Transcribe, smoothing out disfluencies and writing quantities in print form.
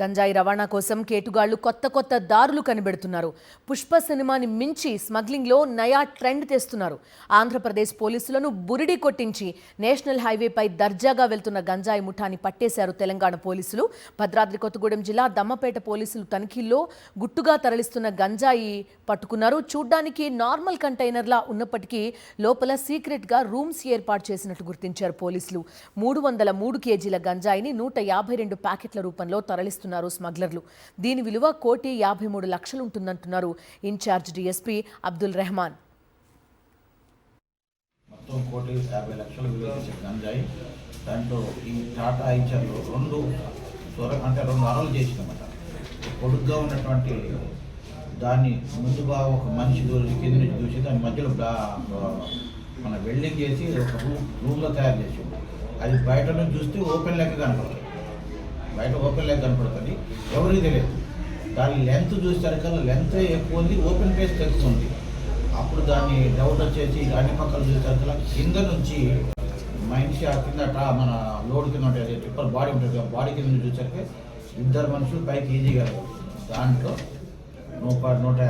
గంజాయి రవాణా కోసం కేటుగాళ్లు కొత్త దారులు కనిపెడుతున్నారు. పుష్ప సినిమాని మించి స్మగ్లింగ్లో నయా ట్రెండ్ తెస్తున్నారు. ఆంధ్రప్రదేశ్ పోలీసులను బురిడి కొట్టించి నేషనల్ హైవేపై దర్జాగా వెళ్తున్న గంజాయి ముఠాని పట్టేశారు తెలంగాణ పోలీసులు. భద్రాద్రి కొత్తగూడెం జిల్లా దమ్మపేట పోలీసులు తనిఖీల్లో గుట్టుగా తరలిస్తున్న గంజాయి పట్టుకున్నారు. చూడ్డానికి నార్మల్ కంటైనర్లా ఉన్నప్పటికీ లోపల సీక్రెట్గా రూమ్స్ ఏర్పాటు చేసినట్టు గుర్తించారు పోలీసులు. 303 కేజీల గంజాయిని 152 ప్యాకెట్ల రూపంలో తరలిస్తున్నారు స్మగ్లర్లు. దీని విలువ 1,53,00,000 ఉంటుందంటున్నారు ఇన్ఛార్జ్ డీఎస్పీ అబ్దుల్ రెహమాన్. మొత్తం 1,50,00,000 విలువ చేసే గంజాయి. దాంట్లో ఈ టాటా ఐచర్లు రెండు అరలు చేసినమాట. పొడుగ్గా ఉన్నటువంటి దాన్ని ముందుగా ఒక మనిషి కింద నుంచి చూసి దాని మధ్యలో మన వెల్డింగ్ చేసి ఒక రూమ్లో తయారు చేసి అది బయట నుంచి చూస్తే ఓపెన్ లెక్క కనపడుతుంది. బయట ఓపెన్ లెక్క కనపడుతుంది, ఎవరికి తెలియదు. దాని లెంత్ చూసేసరికి లెంత్ ఎక్కువ ఉంది, ఓపెన్ ప్లేస్ తక్కువ ఉంది. అప్పుడు దాన్ని డౌట్ వచ్చేసి అన్ని పక్కలు చూసేసరికి కింద నుంచి మనిషి ఆ కింద మన లోడ్ కింద ఉంటుంది, టిప్పర్ బాడీ ఉంటుంది, ఆ బాడీ కింద చూసేసరికి 2 మనుషులు పైకి ఈజీగా దాంట్లో 150